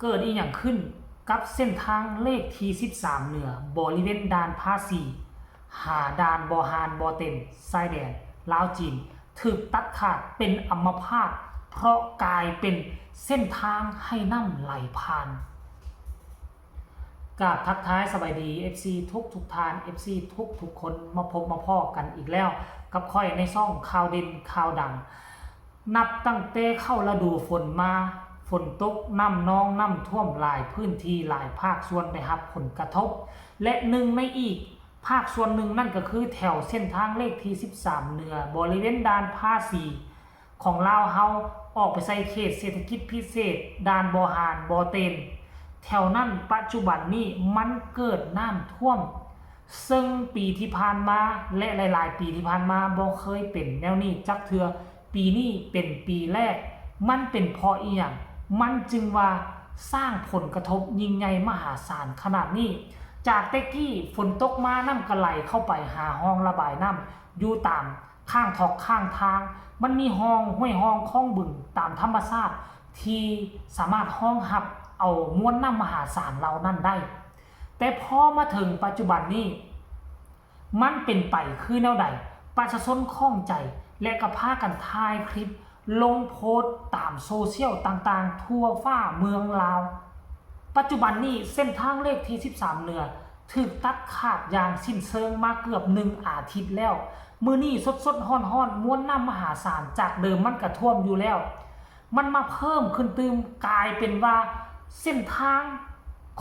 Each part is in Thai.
เกิดอีกอย่างขึ้นกับเส้นทางเลขที่13เหนือบริเวณด่านภาษีหาด่านบอฮานบอเต็นชายแดนลาวจีนถูกตัดขาดเป็นอัมพาตเพราะกลายเป็นเส้นทางให้น้ำไหลผ่านกับทักทายสบายดี FC ทุกทาน FC ทุกคนมาพบมาพ่อกันอีกแล้วกับค่อยในช่องข่าวเด่นข่าวดังนับตั้งแต่เข้าฤดูฝนมาฝนตกน้ำนองน้ำท่วมหลายพื้นที่หลายภาคส่วนได้รับผลกระทบและหนึ่งในอีกภาคส่วนหนึ่งนั่นก็คือแถวเส้นทางเลขที่13เหนือบริเวณด่านภาษีของลาวเฮาออกไปใส่เขตเศรษฐกิจพิเศษด่านบอฮานบอเตนแถวนั้นปัจจุบันนี้มันเกิดน้ำท่วมซึ่งปีที่ผ่านมาและหลายๆปีที่ผ่านมาบ่เคยเป็นแนวนี้จักเทือปีนี้เป็นปีแรกมันเป็นเพราะอีหยังมันจึงว่าสร้างผลกระทบยิ่งใหญ่มหาศาลขนาดนี้จากแต่กี้ฝนตกมาน้ำกระไหลเข้าไปหาห้องระบายน้ำอยู่ตามข้างทอกข้างทางมันมีห้องห้วยห้องคลองบึงตามธรรมชาติที่สามารถห้องหับเอามวลน้ำมหาศาลเหล่านั้นได้แต่พอมาถึงปัจจุบันนี้มันเป็นไปคือแนวใดประชาชนข้องใจและก็พากันถ่ายคลิปลงโพสต์ตามโซเชียลต่างๆทั่วฟ้าเมืองลาวปัจจุบันนี้เส้นทางเลขที่13เหนือถูกตัดขาดอย่างสิ้นเชิงมาเกือบ1 อาทิตย์แล้วมื้อนี้สดๆฮ้อนๆมวลน้ำมหาศาลจากเดิมมันก็ท่วมอยู่แล้วมันมาเพิ่มขึ้นตืมกลายเป็นว่าเส้นทาง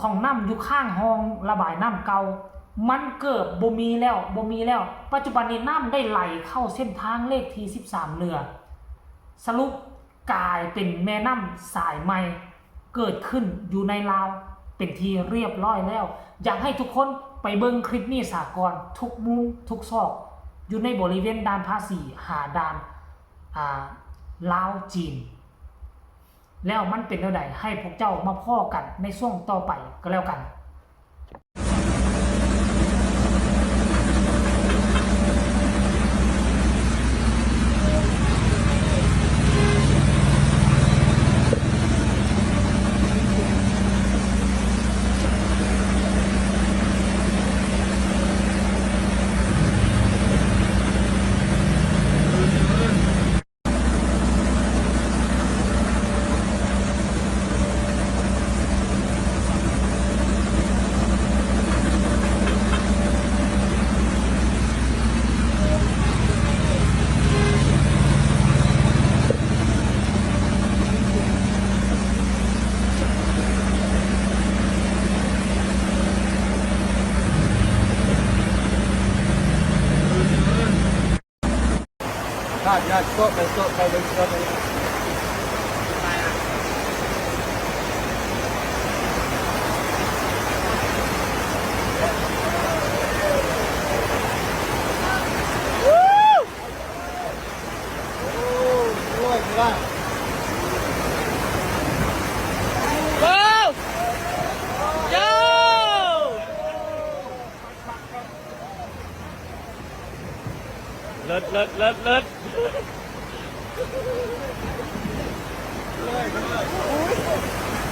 ของน้ำอยู่ข้างห้องระบายน้ำเก่ามันเกิดบ่มีแล้วปัจจุบันนี้น้ำได้ไหลเข้าเส้นทางเลขที่13เหนือสรุปกลายเป็นแม่น้ำสายใหม่เกิดขึ้นอยู่ในลาวเป็นที่เรียบร้อยแล้วอยากให้ทุกคนไปเบิ่งคลิปนี้สากลทุกมุมทุกซอกอยู่ในบริเวณด่านภาษีหาด่านลาวจีนแล้วมันเป็นเท่าใดให้พวกเจ้ามาพ้อกันในช่วงต่อไปก็แล้วกันYa, stop, stop. เลิศ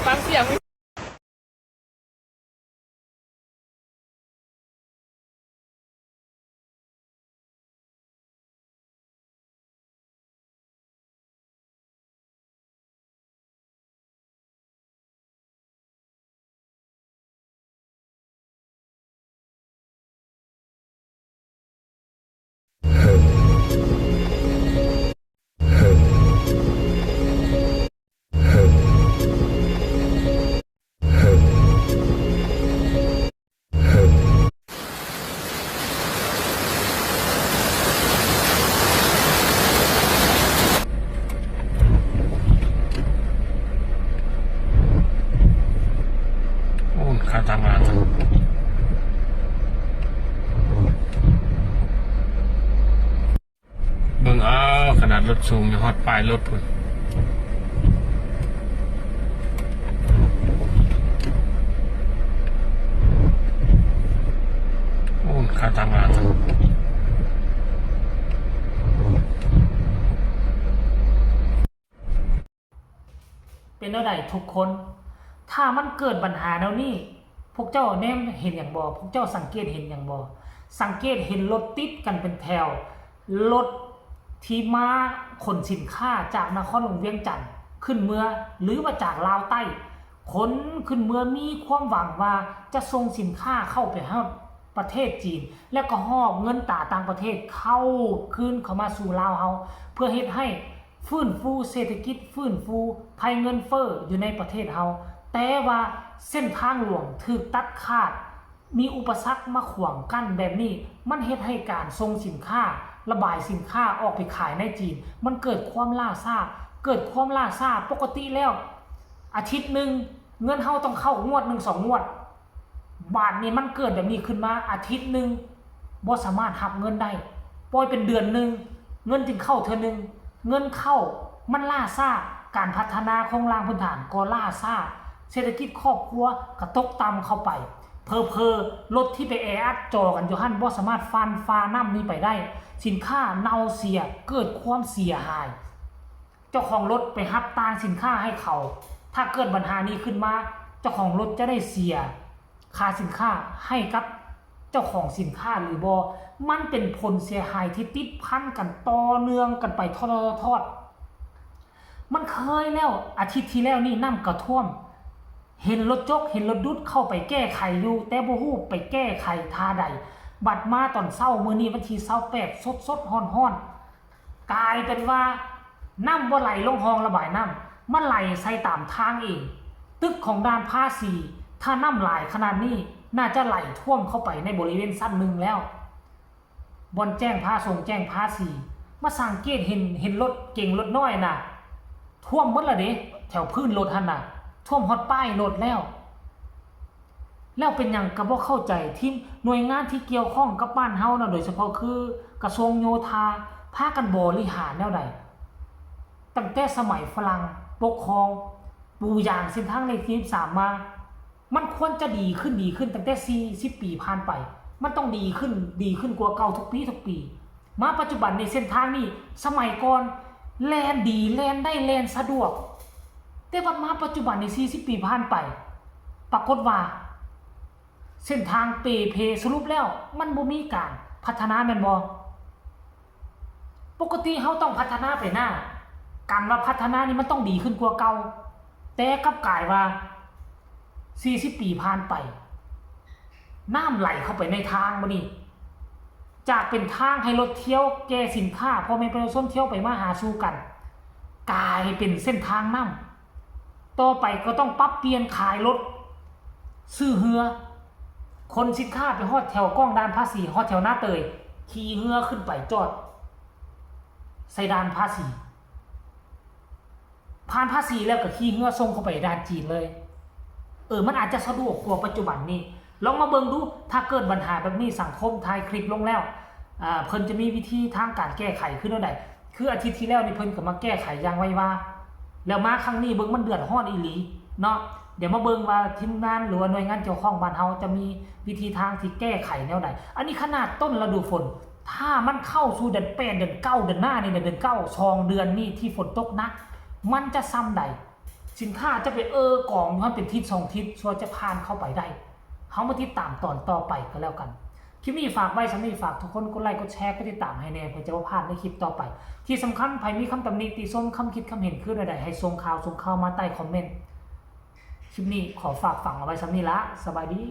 ฟังเสียงขาตามมาเบิ่งเอาขนาดรถสูงยังฮอดปลายรถพุ่นขาตามมาเป็นเท่าใดทุกคน ถ้ามันเกิดปัญหาแนวนี้พวกเจ้าแนมเห็นอย่างบ่พวกเจ้าสังเกตเห็นอย่างบ่สังเกตเห็นรถติดกันเป็นแถวรถที่มาขนสินค้าจากนครหลวงเวียงจันทน์ขึ้นเมืองหรือว่าจากลาวใต้ขนขึ้นเมืองมีความหวังว่าจะส่งสินค้าเข้าไปให้ประเทศจีนแล้วก็หอบเงินตราต่างประเทศเข้าคืนเข้ามาสู่ลาวเฮาเพื่อเฮ็ดให้ฟื้นฟูเศรษฐกิจฟื้นฟูภัยเงินเฟ้ออยู่ในประเทศเฮาแต่ว่าเส้นทางหลวงถูกตัดขาดมีอุปสรรคมาขวางกั้นแบบนี้มันเฮ็ดให้การส่งสินค้าระบายสินค้าออกไปขายในจีนมันเกิดความล่าช้าปกติแล้วอาทิตย์นึงเงินเฮาต้องเข้างวด1 2งวดบาทนี้มันเกิดแบบนี้ขึ้นมาอาทิตย์นึงบ่สามารถรับเงินได้ปล่อยเป็นเดือนนึงเงินจึงเข้าเทื่อนึงเงินเข้ามันล่าช้าการพัฒนาโครงสร้างพื้นฐานก็ล่าช้าเศรษฐกิจครอบครัวก็ตกต่ำเข้าไปเพอรถที่ไปแออัดจอกันอยู่หั่นบ่สามารถฟันฟ้าน้ำนี้ไปได้สินค้าเน่าเสียเกิดความเสียหายเจ้าของรถไปฮับตางสินค้าให้เขาถ้าเกิดปัญหานี้ขึ้นมาเจ้าของรถจะได้เสียค่าสินค้าให้กับเจ้าของสินค้าหรือบ่มันเป็นผลเสียหายที่ติดพันกันต่อเนื่องกันไปทอดมันเคยแล้วอาทิตย์ที่แล้วนี่น้ำกระท่วมเห็นรถจกเห็นรถดุดเข้าไปแก้ไขอยู่แต่บ่ฮู้ไปแก้ไขท่าใดบัดมาตอนเช้ามื้อนี้วันที่28สดๆร้อนๆกลายเป็นว่าน้ำบ่ไหลลงคลองระบายน้ำมันไหลใส่ตามทางเองตึกของด่านภาษีถ้าน้ำไหลขนาดนี้น่าจะไหลท่วมเข้าไปในบริเวณสั้นหนึ่งแล้วบอนแจ้งภาษีแจ้งภาษีมาสังเกตเห็นรถเก่งรถน้อยน่ะท่วมหมดละเด้แถวพื้นรถหั่นน่ะท่วมฮอดป้ายรถแล้วเป็นหยังก็บ่เข้าใจที่หน่วยงานที่เกี่ยวข้องกับบ้านเฮาน่ะโดยเฉพาะคือกระทรวงโยธาพากันบริหารแนวใดตั้งแต่สมัยฝรั่งปกครองปูอย่างเส้นทางเลขที่13มามันควรจะดีขึ้นตั้งแต่40ปีผ่านไปมันต้องดีขึ้นกว่าเก่าทุกปีมาปัจจุบันในเส้นทางนี้สมัยก่อนแล่นดีแล่นได้แล่นสะดวกแต่ว่ามาปัจจุบันใน40ปีผ่านไปปรากฏว่าเส้นทางเปสรุปแล้วมันบ่มีการพัฒนาแม่นบ่ปกติเฮาต้องพัฒนาไปหน้าการว่าพัฒนานี่มันต้องดีขึ้นกว่าเก่าแต่กลับกลายว่า40ปีผ่านไปน้ำไหลเข้าไปในทางบ่นี่จากเป็นทางให้รถเที่ยวแก่สินค้าพ่อแม่ประชาชนเที่ยวไปมาหาสู่กันกลายเป็นเส้นทางน้ำต่อไปก็ต้องปรับเปลี่ยนขายรถซื้อเรือคนสินค้าไปฮอดแถวกล้องด่านภาษีฮอดแถวหน้าเตยขี่เรือขึ้นไปจอดใส่ด่านภาษีผ่านภาษีแล้วก็ขี่เรือส่งเข้าไปด่านจีนเลยมันอาจจะสะดวกกว่าปัจจุบันนี้ลองมาเบิ่งดูถ้าเกิดปัญหาแบบนี้สังคมถ่ายคลิปลงแล้วเพิ่นจะมีวิธีทางการแก้ไขขึ้นเท่าใดคืออาทิตย์ที่แล้วนี่เพิ่นก็มาแก้ไขอย่างไวว่าแล้วมาครั้งนี้เบิ่งมันเดือดร้อนอีหลีเนาะเดี๋ยวมาเบิ่งว่าทีมงานหรือว่าหน่วยงานเกี่ยวข้องบ้านเฮาจะมีวิธีทางที่แก้ไขแนวใดอันนี้ขนาดต้นฤดูฝนถ้ามันเข้าสู่เดือน8เดือน9เดือนหน้านี่เดือน9 2เดือนนี้ที่ฝนตกหนักมันจะซ้ำใดสินค้าจะไปกองมันเป็นทิศ2ทิศชัวร์จะผ่านเข้าไปได้เฮามาติดตามตอนต่อไปก็แล้วกันคลิปนี้ฝากไว้สำหรับฝากทุกคนกดไลค์กดแชร์กดติดตามให้แน่เพื่อจะบ่พลาดในคลิปต่อไปที่สำคัญใครมีคำตำหนิติชมคำคิดคำเห็นคือใดๆให้ส่งข่าวมาใต้คอมเมนต์คลิปนี้ขอฝากฝังเอาไว้สำหรับนี้ละสบายดี